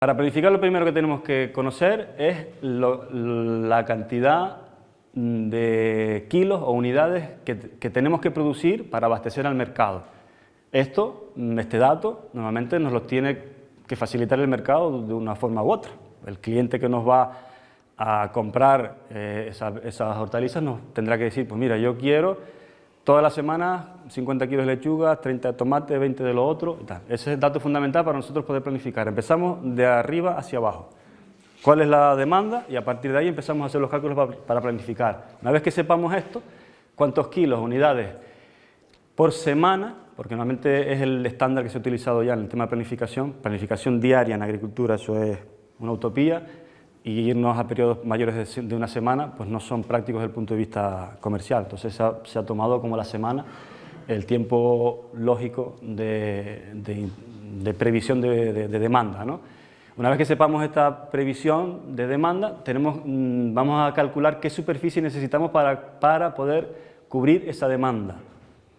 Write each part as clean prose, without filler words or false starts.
Para planificar lo primero que tenemos que conocer es la cantidad de kilos o unidades que tenemos que producir para abastecer al mercado. Este dato normalmente nos lo tiene que facilitar el mercado de una forma u otra. El cliente que nos va a comprar esas hortalizas nos tendrá que decir, pues mira, yo quiero toda la semana 50 kilos de lechuga, 30 de tomate, 20 de lo otro y tal. Ese es el dato fundamental para nosotros poder planificar. Empezamos de arriba hacia abajo. ¿Cuál es la demanda? Y a partir de ahí empezamos a hacer los cálculos para planificar. Una vez que sepamos esto, cuántos kilos, unidades por semana, porque normalmente es el estándar que se ha utilizado ya en el tema de planificación diaria en agricultura, eso es una utopía, y irnos a periodos mayores de una semana, pues no son prácticos desde el punto de vista comercial. Entonces se ha tomado como la semana el tiempo lógico de previsión de demanda, ¿no? Una vez que sepamos esta previsión de demanda, vamos a calcular qué superficie necesitamos para poder cubrir esa demanda,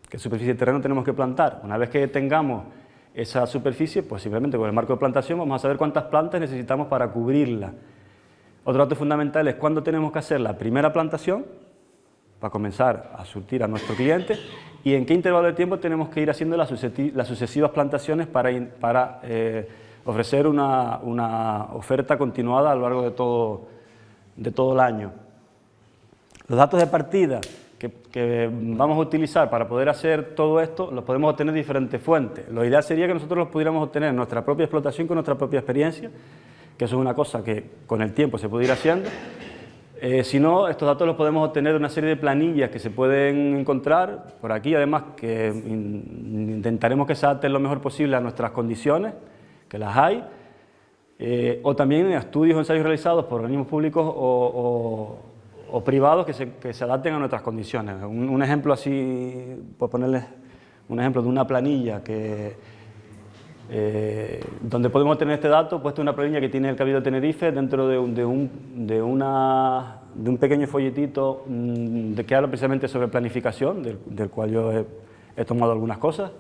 qué superficie de terreno tenemos que plantar. Una vez que tengamos esa superficie, pues simplemente con el marco de plantación vamos a saber cuántas plantas necesitamos para cubrirla. Otro dato fundamental es cuándo tenemos que hacer la primera plantación para comenzar a surtir a nuestro cliente y en qué intervalo de tiempo tenemos que ir haciendo las sucesivas plantaciones para ofrecer una oferta continuada a lo largo de todo el año. Los datos de partida que vamos a utilizar para poder hacer todo esto los podemos obtener de diferentes fuentes. Lo ideal sería que nosotros los pudiéramos obtener en nuestra propia explotación con nuestra propia experiencia, que eso es una cosa que con el tiempo se puede ir haciendo. Si no, estos datos los podemos obtener de una serie de planillas que se pueden encontrar por aquí, además que intentaremos que se adapten lo mejor posible a nuestras condiciones, que las hay, o también estudios o ensayos realizados por organismos públicos o privados que se adapten a nuestras condiciones. Un ejemplo así, por ponerles un ejemplo de una planilla donde podemos tener este dato, puesto en una planilla que tiene el Cabildo de Tenerife dentro de un pequeño folletito que habla precisamente sobre planificación, del cual yo he tomado algunas cosas,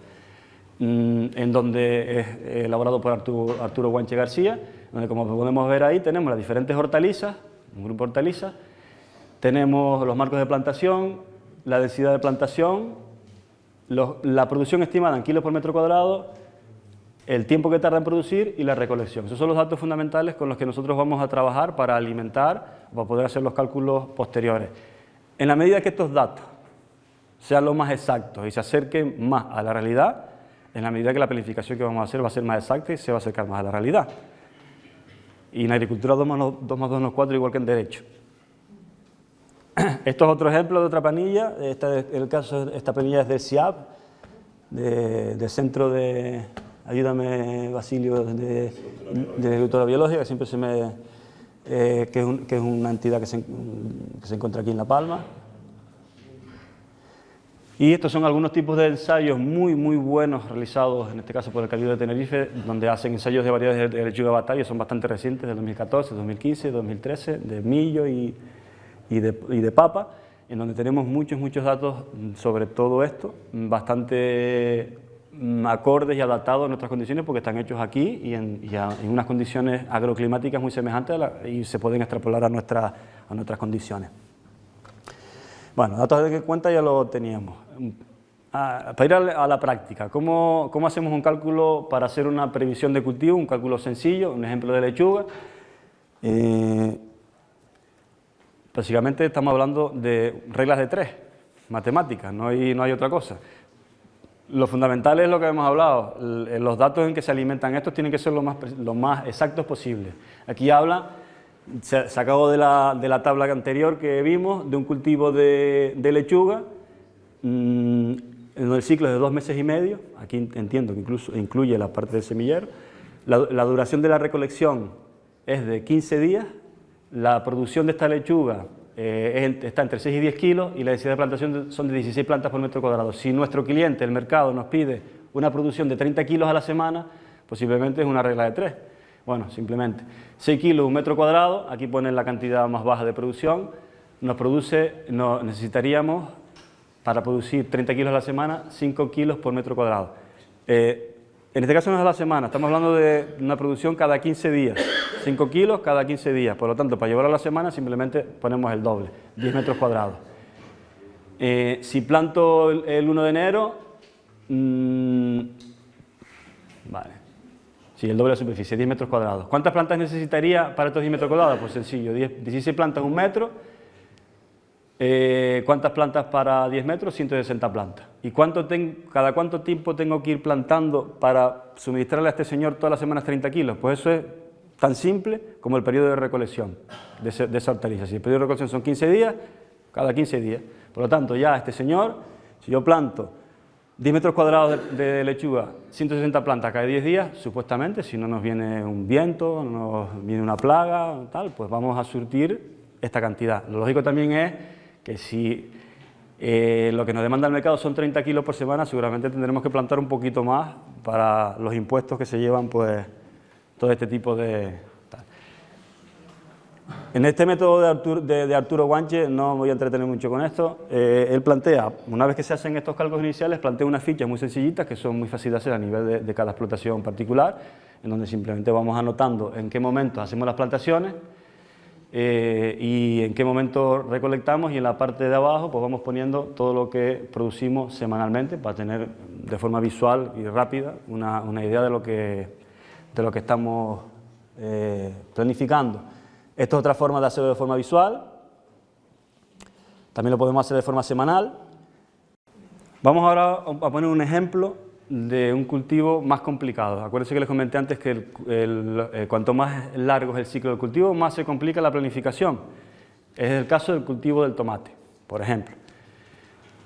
en donde es elaborado por Arturo Guanche García, donde como podemos ver ahí tenemos las diferentes hortalizas, un grupo de hortalizas, tenemos los marcos de plantación, la densidad de plantación, la producción estimada en kilos por metro cuadrado, el tiempo que tarda en producir y la recolección. Esos son los datos fundamentales con los que nosotros vamos a trabajar para alimentar, para poder hacer los cálculos posteriores. En la medida que estos datos sean los más exactos y se acerquen más a la realidad, en la medida que la planificación que vamos a hacer va a ser más exacta y se va a acercar más a la realidad. Y en agricultura 2 más 2 no es 4, igual que en derecho. Esto es otro ejemplo de otra planilla. Esta planilla es del CIAP, del Centro de... Ayúdame, Basilio, de Agricultura Biológica, que siempre que es una entidad que se encuentra aquí en La Palma. Y estos son algunos tipos de ensayos muy buenos realizados, en este caso por el Cabildo de Tenerife, donde hacen ensayos de variedades de lechuga batalla, son bastante recientes, del 2014, 2015, 2013, de millo y de papa, en donde tenemos muchos datos sobre todo esto, bastante acordes y adaptados a nuestras condiciones porque están hechos aquí y en unas condiciones agroclimáticas muy semejantes y se pueden extrapolar a nuestras condiciones. Bueno, datos de cuenta ya lo teníamos. Para ir a la práctica, ¿cómo hacemos un cálculo para hacer una previsión de cultivo? Un cálculo sencillo, un ejemplo de lechuga. Básicamente estamos hablando de reglas de 3, matemáticas, no hay otra cosa. Lo fundamental es lo que hemos hablado, los datos en que se alimentan estos tienen que ser lo más exactos posible. Aquí habla, sacado de la tabla anterior que vimos, de un cultivo de lechuga, en el ciclo es de 2 meses y medio, aquí entiendo que incluso incluye la parte del semillero, la duración de la recolección es de 15 días, la producción de esta lechuga está entre 6 y 10 kilos y la densidad de plantación son de 16 plantas por metro cuadrado. Si nuestro cliente, el mercado, nos pide una producción de 30 kilos a la semana, posiblemente es una regla de 3. Bueno, simplemente 6 kilos un metro cuadrado, aquí ponen la cantidad más baja de producción, necesitaríamos para producir 30 kilos a la semana 5 kilos por metro cuadrado. En este caso no es a la semana, estamos hablando de una producción cada 15 días, 5 kilos cada 15 días, por lo tanto, para llevarlo a la semana simplemente ponemos el doble, 10 metros cuadrados. Si planto el 1 de enero, vale, sí, el doble de superficie, 10 metros cuadrados. ¿Cuántas plantas necesitaría para estos 10 metros cuadrados? Pues sencillo, 16 plantas, 1 metro. ¿Cuántas plantas para 10 metros? 160 plantas. ¿Y cada cuánto tiempo tengo que ir plantando para suministrarle a este señor todas las semanas 30 kilos? Pues eso es tan simple como el periodo de recolección de esa hortaliza. Si el periodo de recolección son 15 días, cada 15 días. Por lo tanto, ya este señor, si yo planto 10 metros cuadrados de lechuga, 160 plantas cada 10 días, supuestamente, si no nos viene un viento, no nos viene una plaga, tal, pues vamos a surtir esta cantidad. Lo lógico también es que si lo que nos demanda el mercado son 30 kilos por semana, seguramente tendremos que plantar un poquito más para los impuestos que se llevan, pues, todo este tipo de... En este método de Arturo Guanche, no voy a entretener mucho con esto, él plantea, una vez que se hacen estos cálculos iniciales, plantea unas fichas muy sencillitas que son muy fáciles de hacer a nivel de cada explotación particular, en donde simplemente vamos anotando en qué momento hacemos las plantaciones, y en qué momento recolectamos, y en la parte de abajo pues vamos poniendo todo lo que producimos semanalmente para tener de forma visual y rápida una idea de lo que estamos planificando. Esto es otra forma de hacerlo de forma visual, también lo podemos hacer de forma semanal. Vamos ahora a poner un ejemplo de un cultivo más complicado. Acuérdense que les comenté antes que cuanto más largo es el ciclo del cultivo, más se complica la planificación. Es el caso del cultivo del tomate, por ejemplo.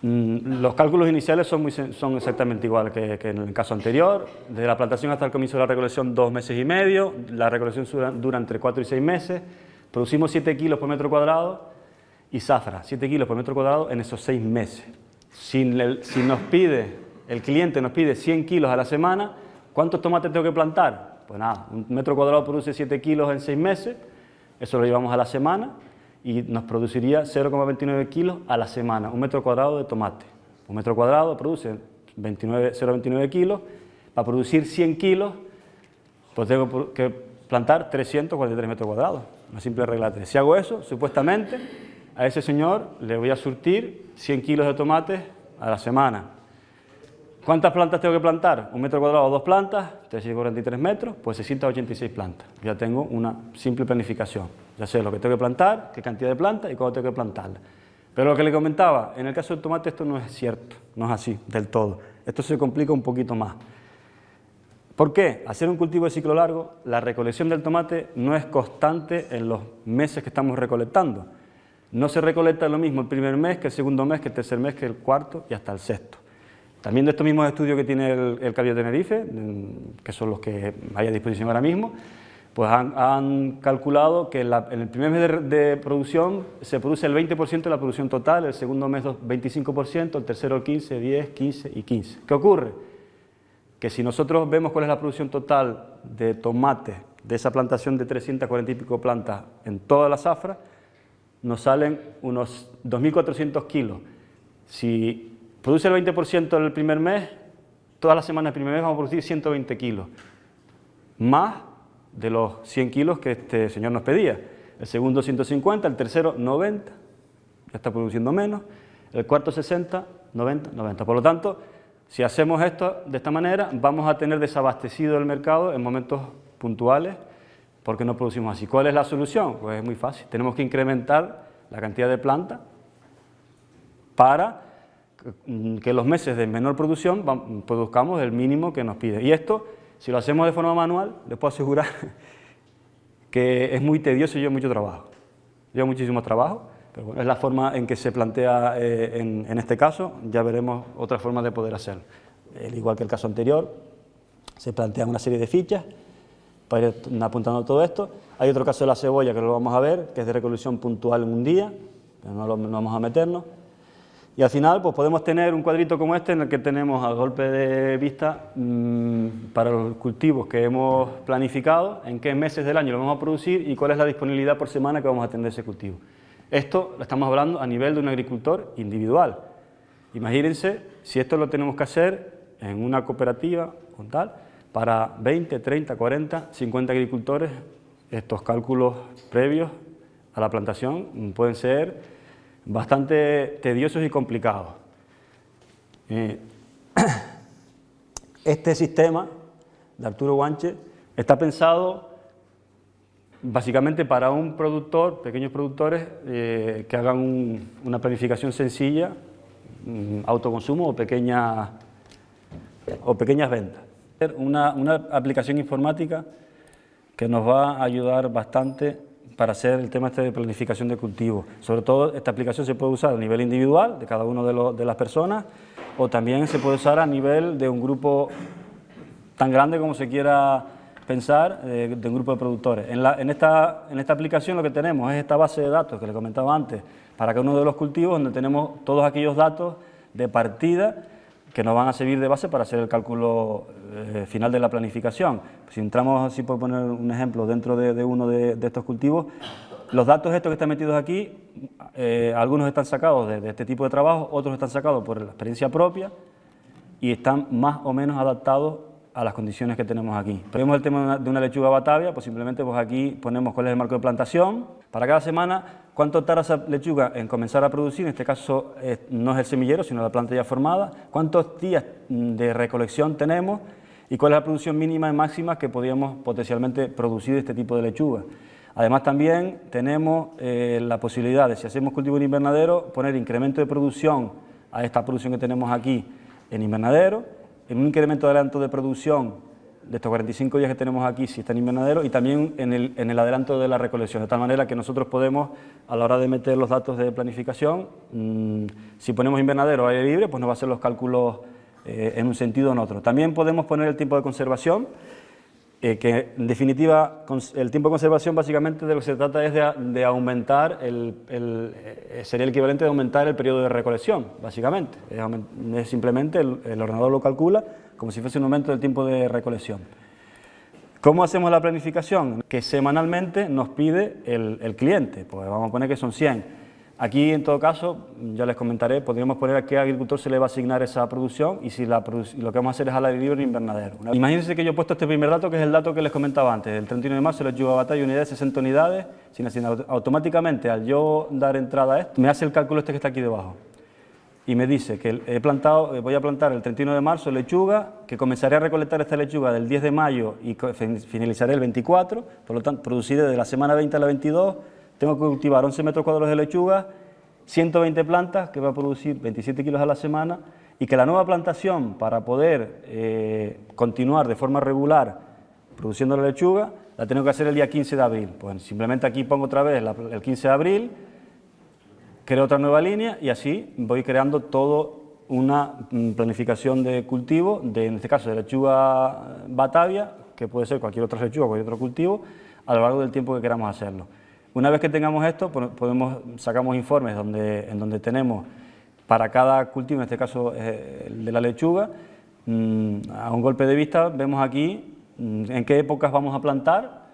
Los cálculos iniciales son exactamente iguales que en el caso anterior. Desde la plantación hasta el comienzo de la recolección, 2 meses y medio. La recolección dura entre 4 y 6 meses. Producimos 7 kilos por metro cuadrado y zafra, 7 kilos por metro cuadrado en esos 6 meses. Si el cliente nos pide 100 kilos a la semana, ¿cuántos tomates tengo que plantar? Pues nada, un metro cuadrado produce 7 kilos en 6 meses, eso lo llevamos a la semana y nos produciría 0,29 kilos a la semana, un metro cuadrado de tomate. Un metro cuadrado produce 0,29 kilos, para producir 100 kilos, pues tengo que plantar 343 metros cuadrados, una simple regla de 3. Si hago eso, supuestamente, a ese señor le voy a surtir 100 kilos de tomates a la semana. ¿Cuántas plantas tengo que plantar? Un metro cuadrado, 2 plantas, 343 metros, pues 686 plantas. Ya tengo una simple planificación. Ya sé lo que tengo que plantar, qué cantidad de plantas y cuándo tengo que plantarlas. Pero lo que le comentaba, en el caso del tomate esto no es cierto, no es así del todo. Esto se complica un poquito más. ¿Por qué? Hacer un cultivo de ciclo largo, la recolección del tomate no es constante en los meses que estamos recolectando. No se recolecta lo mismo el primer mes que el segundo mes, que el tercer mes, que el cuarto y hasta el sexto. También de estos mismos estudios que tiene el Cabildo de Tenerife, que son los que hay a disposición ahora mismo, pues han calculado que en el primer mes de producción se produce el 20% de la producción total, el segundo mes 25%, el tercero el 15%, 10%, 15% y 15%. ¿Qué ocurre? Que si nosotros vemos cuál es la producción total de tomate de esa plantación de 340 y pico plantas en toda la zafra, nos salen unos 2.400 kilos. Si produce el 20% el primer mes, todas las semanas del primer mes vamos a producir 120 kilos, más de los 100 kilos que este señor nos pedía. El segundo 150, el tercero 90, ya está produciendo menos, el cuarto 60, 90, 90. Por lo tanto, si hacemos esto de esta manera, vamos a tener desabastecido el mercado en momentos puntuales porque no producimos así. ¿Cuál es la solución? Pues es muy fácil, tenemos que incrementar la cantidad de plantas para que los meses de menor producción produzcamos el mínimo que nos pide. Y esto, si lo hacemos de forma manual, les puedo asegurar que es muy tedioso y lleva mucho trabajo. Lleva muchísimo trabajo, pero bueno, es la forma en que se plantea en este caso. Ya veremos otras formas de poder hacerlo. Igual que el caso anterior, se plantean una serie de fichas para ir apuntando todo esto. Hay otro caso de la cebolla que lo vamos a ver, que es de recolección puntual en un día, pero no vamos a meternos. Y al final pues podemos tener un cuadrito como este en el que tenemos a golpe de vista para los cultivos que hemos planificado, en qué meses del año lo vamos a producir y cuál es la disponibilidad por semana que vamos a tener de ese cultivo. Esto lo estamos hablando a nivel de un agricultor individual. Imagínense si esto lo tenemos que hacer en una cooperativa o tal, para 20, 30, 40, 50 agricultores, estos cálculos previos a la plantación pueden ser bastante tediosos y complicados. Este sistema de Arturo Guanche está pensado básicamente para un productor, pequeños productores que hagan una planificación sencilla, autoconsumo o pequeñas ventas. Una aplicación informática que nos va a ayudar bastante para hacer el tema de planificación de cultivo. Sobre todo esta aplicación se puede usar a nivel individual de cada uno de las personas, o también se puede usar a nivel de un grupo tan grande como se quiera pensar, de un grupo de productores. En esta aplicación lo que tenemos es esta base de datos que les comentaba antes, para cada uno de los cultivos, donde tenemos todos aquellos datos de partida que nos van a servir de base para hacer el cálculo final de la planificación. Si entramos, así por poner un ejemplo, dentro de uno de estos cultivos, los datos estos que están metidos aquí, algunos están sacados de este tipo de trabajo, otros están sacados por la experiencia propia y están más o menos adaptados a las condiciones que tenemos aquí. Vemos el tema de una lechuga Batavia, pues simplemente pues aquí ponemos cuál es el marco de plantación. Para cada semana, cuánto tarda esa lechuga en comenzar a producir, en este caso no es el semillero, sino la planta ya formada, cuántos días de recolección tenemos y cuál es la producción mínima y máxima que podríamos potencialmente producir de este tipo de lechuga. Además también tenemos la posibilidad de, si hacemos cultivo en invernadero, poner incremento de producción a esta producción que tenemos aquí en invernadero, en un incremento de adelanto de producción de estos 45 días que tenemos aquí si está en invernadero y también en el adelanto de la recolección, de tal manera que nosotros podemos, a la hora de meter los datos de planificación, si ponemos invernadero o aire libre, pues nos va a hacer los cálculos en un sentido o en otro. También podemos poner el tiempo de conservación, que en definitiva el tiempo de conservación básicamente de lo que se trata es de aumentar, sería el equivalente de aumentar el periodo de recolección, básicamente. Es simplemente el ordenador lo calcula como si fuese un aumento del tiempo de recolección. ¿Cómo hacemos la planificación? Que semanalmente nos pide el cliente, pues vamos a poner que son 100. Aquí, en todo caso, ya les comentaré, podríamos poner a qué agricultor se le va a asignar esa producción y si lo que vamos a hacer es al aire libre en invernadero. Imagínense que yo he puesto este primer dato, que es el dato que les comentaba antes. El 31 de marzo lechuga Batavia, unidad de 60 unidades, sin asignar. Automáticamente, al yo dar entrada a esto, me hace el cálculo este que está aquí debajo. Y me dice que voy a plantar el 31 de marzo lechuga, que comenzaré a recolectar esta lechuga del 10 de mayo y finalizaré el 24, por lo tanto, produciré de la semana 20 a la 22, tengo que cultivar 11 metros cuadrados de lechuga, 120 plantas, que va a producir 27 kilos a la semana, y que la nueva plantación, para poder continuar de forma regular produciendo la lechuga, la tengo que hacer el día 15 de abril. Pues simplemente aquí pongo otra vez el 15 de abril, creo otra nueva línea y así voy creando toda una planificación de cultivo, en este caso de lechuga Batavia, que puede ser cualquier otra lechuga, cualquier otro cultivo, a lo largo del tiempo que queramos hacerlo. Una vez que tengamos esto, sacamos informes en donde tenemos para cada cultivo, en este caso el de la lechuga, a un golpe de vista vemos aquí en qué épocas vamos a plantar,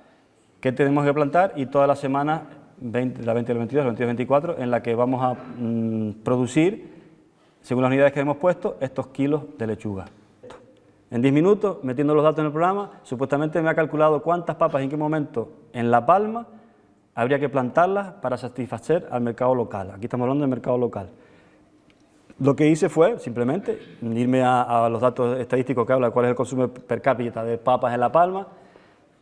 qué tenemos que plantar y todas las semanas, la 20 del 22, la 22 24, en la que vamos a producir, según las unidades que hemos puesto, estos kilos de lechuga. En 10 minutos, metiendo los datos en el programa, supuestamente me ha calculado cuántas papas y en qué momento en La Palma habría que plantarlas para satisfacer al mercado local. Aquí estamos hablando del mercado local. Lo que hice fue simplemente irme a los datos estadísticos que habla de cuál es el consumo per cápita de papas en La Palma.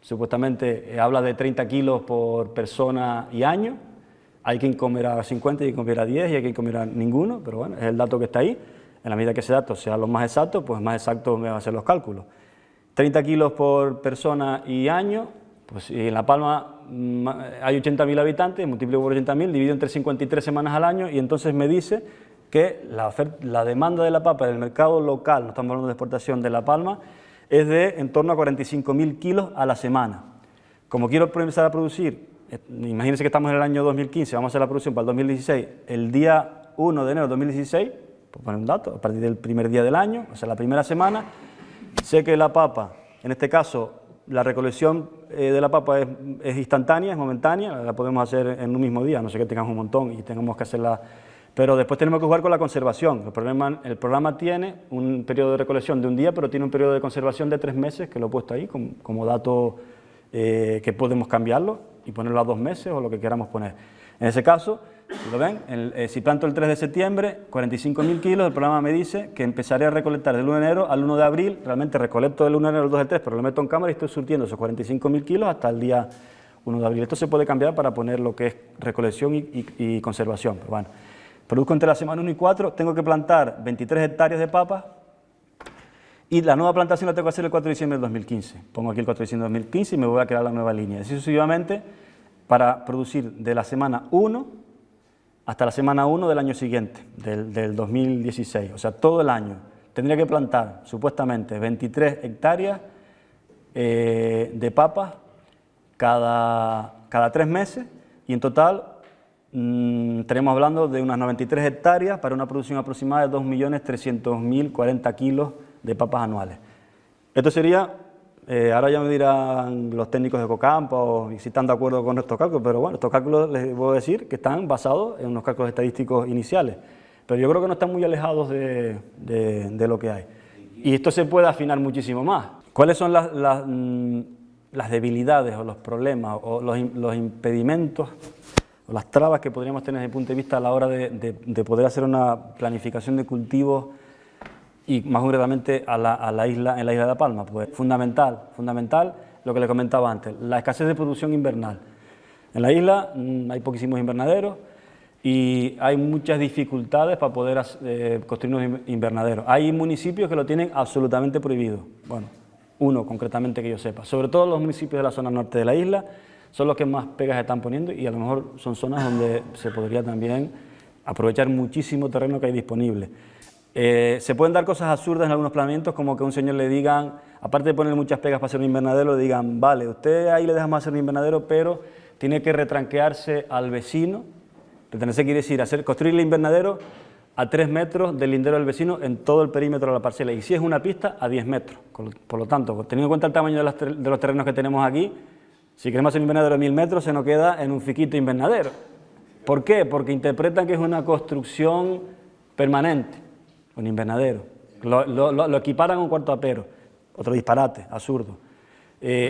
Supuestamente habla de 30 kilos por persona y año. Hay quien comerá 50 y quien comerá 10 y hay quien comerá ninguno, pero bueno, es el dato que está ahí. En la medida que ese dato sea lo más exacto, pues más exacto me van a hacer los cálculos. 30 kilos por persona y año, pues si en La Palma hay 80.000 habitantes, multiplico por 80.000, dividido entre 53 semanas al año y entonces me dice que la demanda de la papa en el mercado local, no estamos hablando de exportación de La Palma, es de en torno a 45.000 kilos a la semana. Como quiero empezar a producir, imagínense que estamos en el año 2015, vamos a hacer la producción para el 2016, el día 1 de enero de 2016, por poner un dato, a partir del primer día del año, o sea, la primera semana, sé que la papa, en este caso, la recolección de la papa es instantánea, es momentánea, la podemos hacer en un mismo día, no sé que tengamos un montón y tengamos que hacerla Pero después tenemos que jugar con la conservación. El programa tiene un periodo de recolección de un día, pero tiene un periodo de conservación de 3 meses, que lo he puesto ahí como dato que podemos cambiarlo y ponerlo a 2 meses o lo que queramos poner. En ese caso, si lo ven, si planto el 3 de septiembre, 45.000 kilos, el programa me dice que empezaré a recolectar del 1 de enero al 1 de abril, realmente recolecto del 1 de enero al 2 del 3, pero lo meto en cámara y estoy surtiendo esos 45.000 kilos hasta el día 1 de abril. Esto se puede cambiar para poner lo que es recolección y conservación. Pero bueno, produzco entre la semana 1 y 4, tengo que plantar 23 hectáreas de papas y la nueva plantación la tengo que hacer el 4 de diciembre del 2015. Pongo aquí el 4 de diciembre del 2015 y me voy a crear la nueva línea. Así sucesivamente para producir de la semana 1 hasta la semana 1 del año siguiente, del 2016. O sea, todo el año. Tendría que plantar supuestamente 23 hectáreas de papas cada 3 meses y en total estaremos hablando de unas 93 hectáreas para una producción aproximada de 2.300.040 kilos de papas anuales. Esto sería, ahora ya me dirán los técnicos de Ecocampo o si están de acuerdo con estos cálculos, pero bueno, estos cálculos les voy a decir que están basados en unos cálculos estadísticos iniciales, pero yo creo que no están muy alejados de lo que hay. Y esto se puede afinar muchísimo más. ¿Cuáles son las debilidades o los problemas o los impedimentos o las trabas que podríamos tener desde el punto de vista a la hora de poder hacer una planificación de cultivos y más concretamente en la isla de La Palma? Pues fundamental lo que le comentaba antes, la escasez de producción invernal. En la isla hay poquísimos invernaderos y hay muchas dificultades para poder construir unos invernaderos. Hay municipios que lo tienen absolutamente prohibido, bueno, uno concretamente que yo sepa. Sobre todo los municipios de la zona norte de la isla son los que más pegas están poniendo y a lo mejor son zonas donde se podría también aprovechar muchísimo terreno que hay disponible. Se pueden dar cosas absurdas en algunos planeamientos, como que a un señor le digan, aparte de poner muchas pegas para hacer un invernadero, le digan, vale, usted ahí le dejamos hacer un invernadero, pero tiene que retranquearse al vecino. Retenerse quiere decir construir el invernadero a 3 metros del lindero del vecino en todo el perímetro de la parcela, y si es una pista, a 10 metros. Por lo tanto, teniendo en cuenta el tamaño de los terrenos que tenemos aquí, si queremos hacer un invernadero de 1.000 metros, se nos queda en un fiquito invernadero. ¿Por qué? Porque interpretan que es una construcción permanente, un invernadero. Lo equiparan a un cuarto apero, otro disparate, absurdo.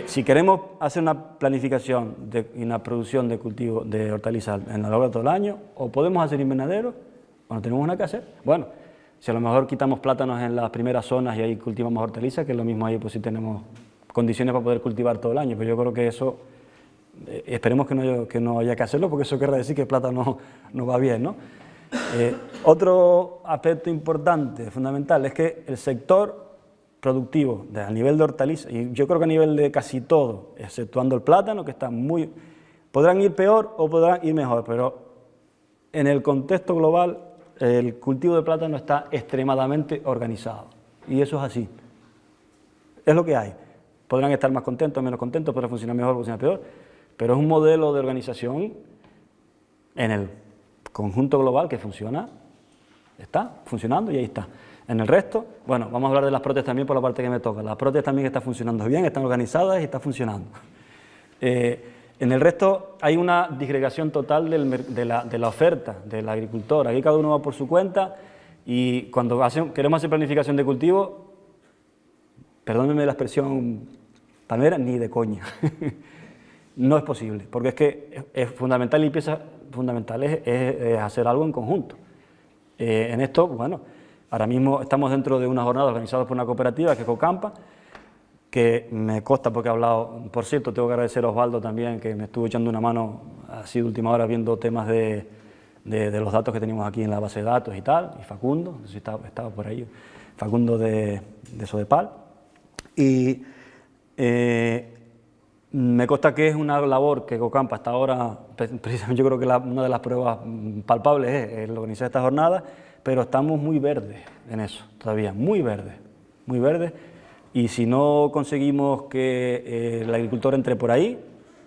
Si queremos hacer una planificación y una producción de cultivo de hortalizas en la largo de todo el año, o podemos hacer invernaderos, o no tenemos nada que hacer. Bueno, si a lo mejor quitamos plátanos en las primeras zonas y ahí cultivamos hortalizas, que es lo mismo ahí, pues si tenemos condiciones para poder cultivar todo el año, pero yo creo que eso, esperemos que no haya que hacerlo, porque eso querrá decir que el plátano no va bien, ¿no? Otro aspecto importante, fundamental, es que el sector productivo a nivel de hortalizas, y yo creo que a nivel de casi todo, exceptuando el plátano, que está podrán ir peor o podrán ir mejor, pero en el contexto global el cultivo de plátano está extremadamente organizado, y eso es así, es lo que hay. Podrán estar más contentos, menos contentos, podrá funcionar mejor, funcionar peor, pero es un modelo de organización en el conjunto global que funciona, está funcionando y ahí está. En el resto, bueno, vamos a hablar de las protes también por la parte que me toca. Las protes también están funcionando bien, están organizadas y están funcionando. En el resto hay una disgregación total de la oferta del agricultor. Aquí cada uno va por su cuenta y cuando queremos hacer planificación de cultivo, perdónenme la expresión palmera, ni de coña. No es posible, porque es que es fundamental, limpieza fundamental es hacer algo en conjunto. En esto, bueno, ahora mismo estamos dentro de una jornada organizada por una cooperativa que es Ecocampa, que me consta porque he hablado, por cierto, tengo que agradecer a Osvaldo también, que me estuvo echando una mano así de última hora viendo temas de los datos que tenemos aquí en la base de datos y tal, y Facundo, no sé si estaba por ahí, Facundo de Sodepal, y me consta que es una labor que Ecocampa hasta ahora, precisamente yo creo que una de las pruebas palpables es el organizar esta jornada, pero estamos muy verdes en eso, todavía, muy verdes, y si no conseguimos que el agricultor entre por ahí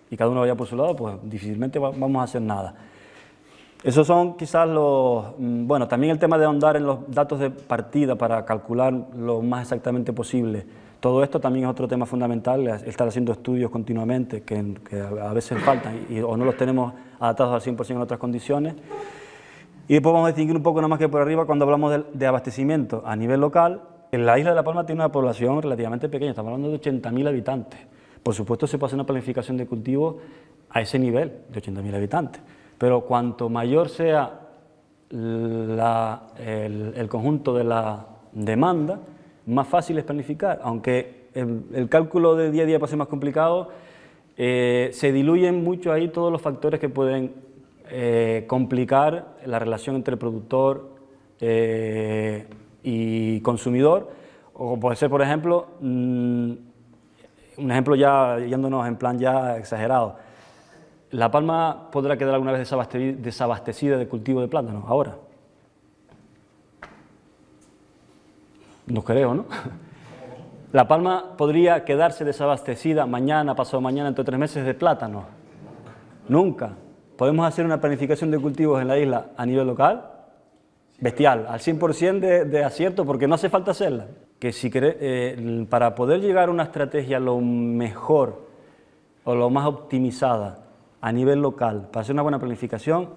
y cada uno vaya por su lado, pues difícilmente vamos a hacer nada. Esos son quizás bueno, también el tema de ahondar en los datos de partida para calcular lo más exactamente posible. Todo esto también es otro tema fundamental, estar haciendo estudios continuamente, que a veces faltan o no los tenemos adaptados al 100% en otras condiciones. Y después vamos a distinguir un poco nada más que por arriba cuando hablamos de abastecimiento a nivel local. En la isla de La Palma tiene una población relativamente pequeña, estamos hablando de 80.000 habitantes. Por supuesto se puede hacer una planificación de cultivo a ese nivel, de 80.000 habitantes, pero cuanto mayor sea el conjunto de la demanda, más fácil es planificar, aunque el cálculo de día a día puede ser más complicado, se diluyen mucho ahí todos los factores que pueden complicar la relación entre productor y consumidor, o puede ser, por ejemplo, un ejemplo ya yéndonos en plan ya exagerado, ¿La Palma podrá quedar alguna vez desabastecida de cultivo de plátanos ahora? No creo, ¿no? ¿La Palma podría quedarse desabastecida mañana, pasado mañana, entre 3 meses de plátanos? Nunca. ¿Podemos hacer una planificación de cultivos en la isla a nivel local? Bestial, al 100% de acierto, porque no hace falta hacerla. Que si para poder llegar a una estrategia lo mejor o lo más optimizada a nivel local, para hacer una buena planificación,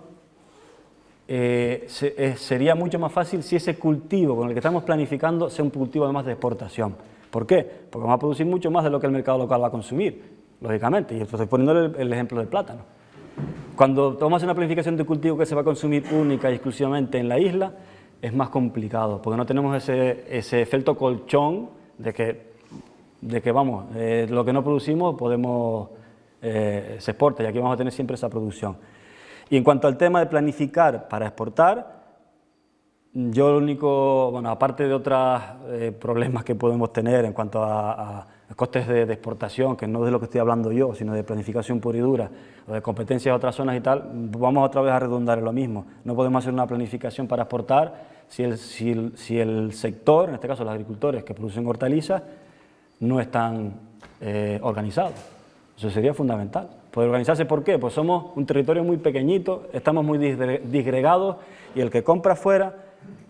sería mucho más fácil si ese cultivo con el que estamos planificando sea un cultivo además de exportación. ¿Por qué? Porque vamos a producir mucho más de lo que el mercado local va a consumir, lógicamente, y estoy poniendo el ejemplo del plátano. Cuando tomamos una planificación de cultivo que se va a consumir única y exclusivamente en la isla, es más complicado, porque no tenemos ese efecto colchón de que vamos, lo que no producimos se exporta, y aquí vamos a tener siempre esa producción. Y en cuanto al tema de planificar para exportar, yo lo único, bueno, aparte de otros problemas que podemos tener en cuanto a costes de exportación, que no es de lo que estoy hablando yo, sino de planificación pura y dura, o de competencias de otras zonas y tal, vamos otra vez a redundar en lo mismo. No podemos hacer una planificación para exportar si el sector, en este caso los agricultores que producen hortalizas, no están organizados. Eso sería fundamental. Poder organizarse, ¿por qué? Pues somos un territorio muy pequeñito, estamos muy disgregados, y el que compra fuera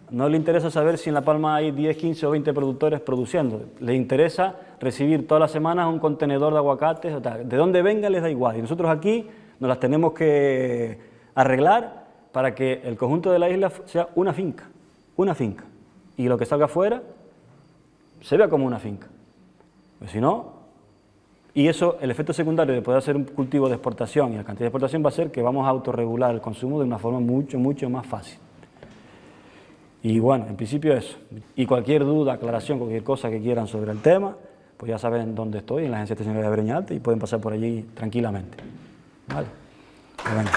no le interesa saber si en La Palma hay 10, 15 o 20 productores produciendo. Le interesa recibir todas las semanas un contenedor de aguacates, o tal. De dónde venga les da igual. Y nosotros aquí nos las tenemos que arreglar para que el conjunto de la isla sea una finca. Y lo que salga afuera se vea como una finca. Pues si no, y eso, el efecto secundario de poder hacer un cultivo de exportación y la cantidad de exportación va a ser que vamos a autorregular el consumo de una forma mucho más fácil. Y bueno, en principio eso. Y cualquier duda, aclaración, cualquier cosa que quieran sobre el tema, pues ya saben dónde estoy, en la Agencia Estacionaria de Breña Alta, y pueden pasar por allí tranquilamente. ¿Vale? Pues venga.